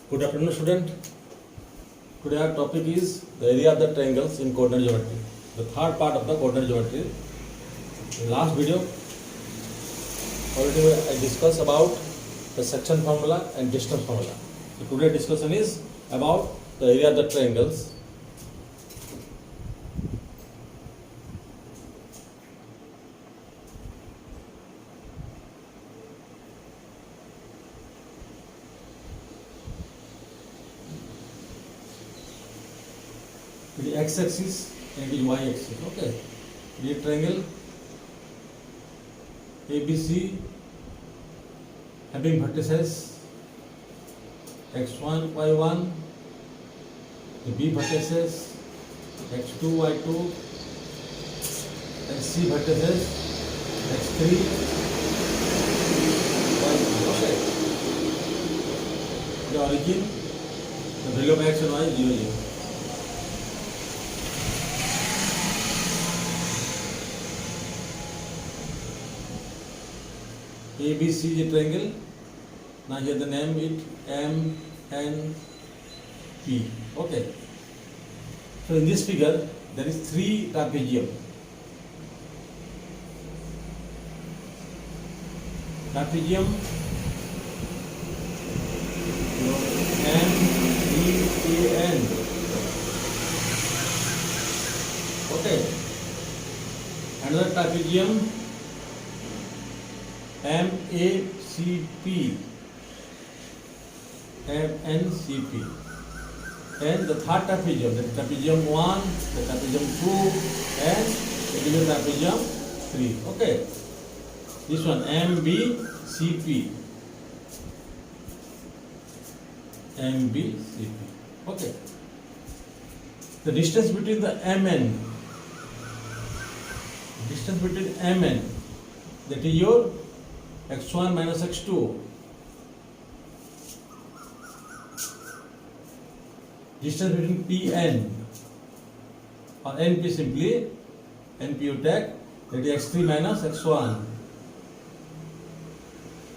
Good afternoon, student. Today our topic is the area of the triangles in coordinate geometry. The third part of the coordinate geometry. In last video, already I discussed about the section formula and distance formula. So today discussion is about the area of the triangles. It is x-axis and it is y-axis. Okay. It is triangle ABC having vertices x1, y1, the B vertices x2, y2, and C vertices x3, y3. Okay. The origin, the value of x and y is 0, 0. ABC is a triangle. Now here the name is MNP. Okay. So in this figure there is 3 trapezium. Trapezium MEAN. Okay. Another trapezium MACP, MNCP, and the third trapezium, the trapezium 1, the trapezium 2, and the trapezium 3. Okay, this one MBCP, MBCP. Okay, the distance between the MN, that is your x1 minus x2. Distance between Pn or Np simply, Np you take, that is x3 minus x1.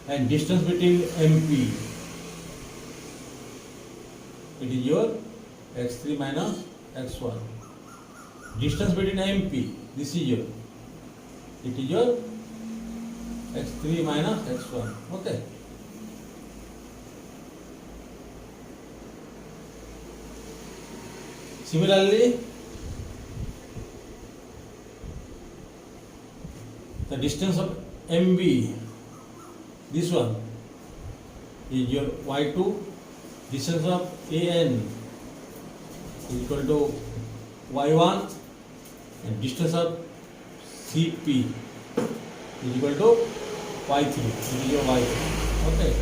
And distance between Mp, it is your x3 minus x1. Distance between Mp, this is your, it is your x3 minus x1. Okay. Similarly, the distance of MB, this one, is your y2. Distance of AN is equal to y1, and distance of CP is equal to y3. It is your y3. Okay.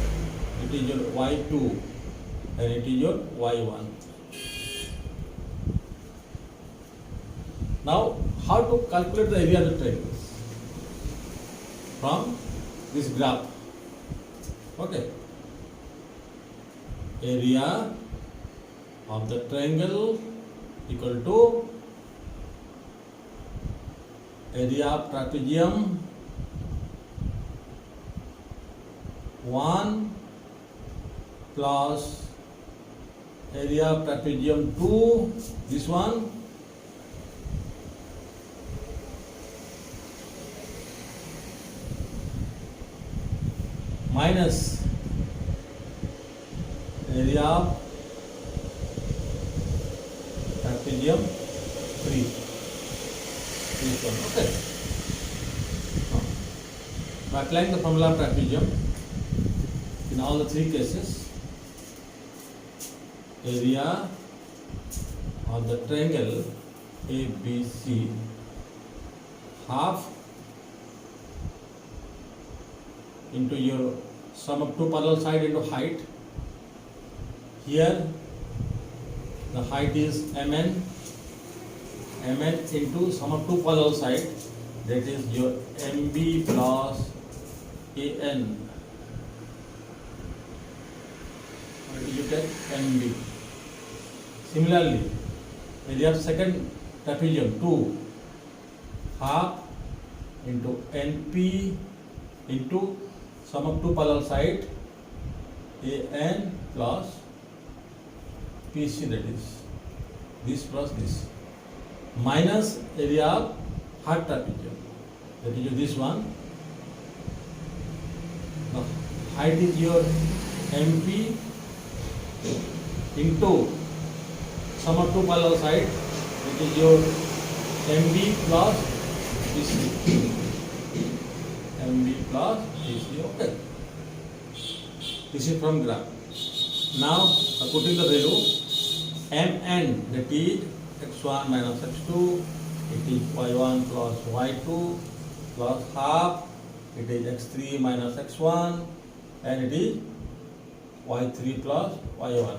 It is your y2 and it is your y1. Now, how to calculate the area of the triangles? From this graph. Okay. Area of the triangle equal to area of trapezium 1 plus area of trapezium 2, this one, minus area of trapezium 3, this one. Okay. By applying the formula of trapezium in all the 3 cases, area of the triangle ABC half into your sum of 2 parallel sides into height. Here the height is MN into sum of 2 parallel sides, that is your MB plus AN. You take MB. Similarly, area of second trapezium 2, half into NP into sum of two parallel sides AN plus PC, that is this plus this, minus area of heart trapezium, that is this one. Now height is your MP into sum of two parallel sides, it is your MB plus BC. MB plus BC, okay. This is from graph. Now putting the value Mn, that is x1 minus x2, it is y1 plus y2 plus half, it is x3 minus x1, and it is y3 plus y1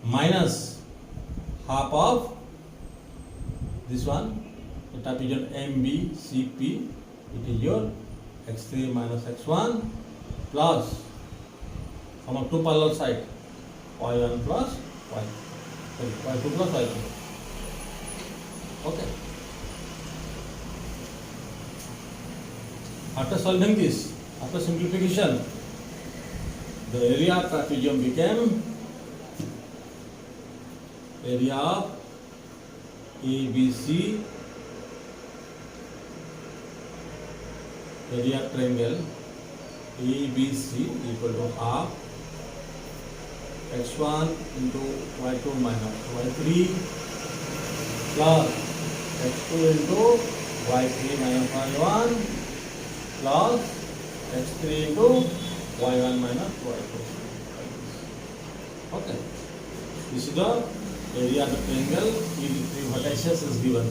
minus half of this one, the trapezium MBCP, it is your x3 minus x1 plus sum of two parallel sides, y1 plus y2 plus y1. Okay. After solving this, after simplification, the area of trapezium became area of ABC, area of triangle ABC equal to half x1 into y2 minus y3 plus x2 into y3 minus y1 plus x3 into y1 minus y2. Okay. This is the area of the triangle with three vertices is given.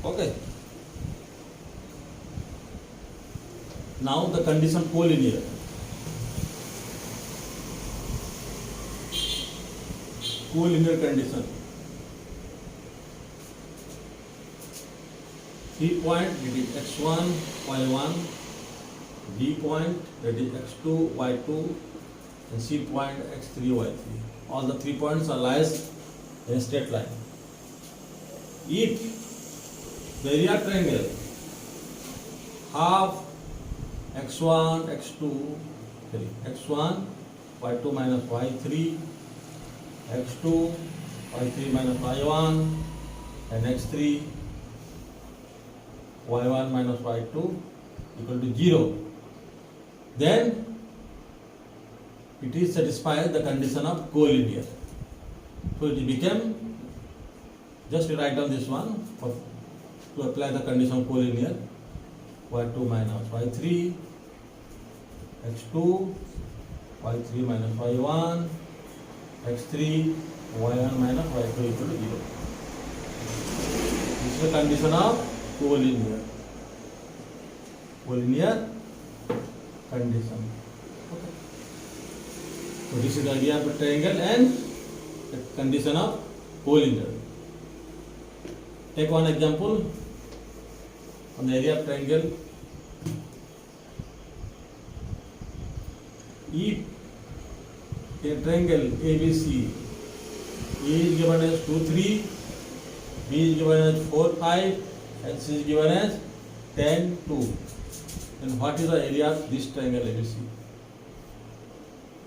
Okay. Now the condition collinear. Collinear condition. C point, that is x1, y1, D point, that is x2, y2, and C point, x3, y3. All the 3 points are lies in a straight line. If the area triangle half x1, x2, x1, y2 minus y3, x2, y3 minus y1, and x3, y1 minus y2 equal to 0, then it is satisfied the condition of collinear. So it became, just write down this one to apply the condition of collinear, y2 minus y3, x2, y3 minus y1, x3, y1 minus y2 equal to 0. This is the condition of collinear. Collinear condition. Okay. So this is the idea of a triangle and the condition of collinear. Take one example on the area of triangle. If a triangle ABC, A is given as 2, 3, B is given as 4, 5, and C is given as 10, 2, then what is the area of this triangle ABC?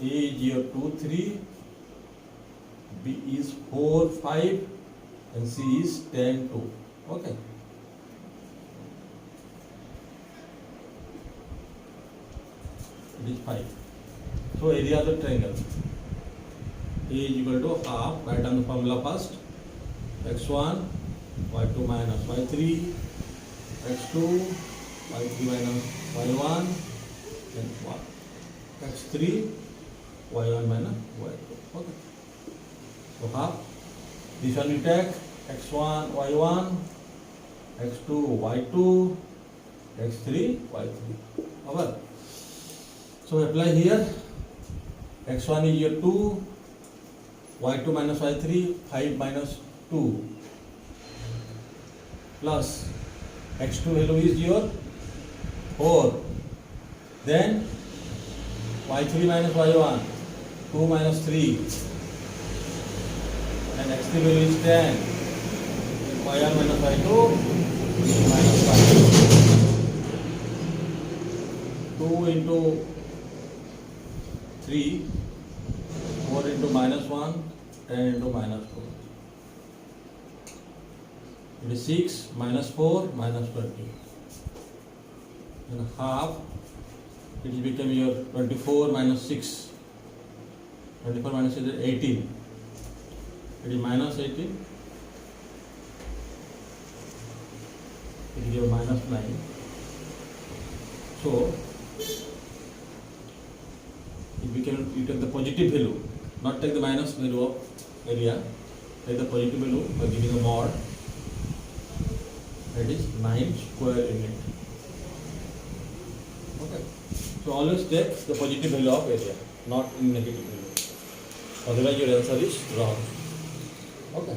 A is here 2, 3, B is 4, 5, and C is 10, 2. Okay. It is 5. So area of the triangle A is equal to half, write down the formula first, x1, y2 minus y3, x2, y3 minus y1, and x3, y1 minus y2. Okay. So half. This one we take x1, y1, x2, y2, x3, y3. Over. So apply here. x1 is your 2, y2 minus y3, 5 minus 2, plus x2 value is your 4, then y3 minus y1, 2 minus 3, and x3 value is 10, y1 minus y2 minus 5. 2 2 into 3, 4 into -1, 10 into -4. It is 6 minus 4 minus 20. And half, it will become your 24 minus 6. 24 minus 6 is 18. It is minus 18. It is your minus 9. So, you take the positive value, not take the minus value of area. Take the positive value by giving a mod. That is 9 square unit. Okay. So always take the positive value of area, not in negative value. Otherwise your answer is wrong. Okay.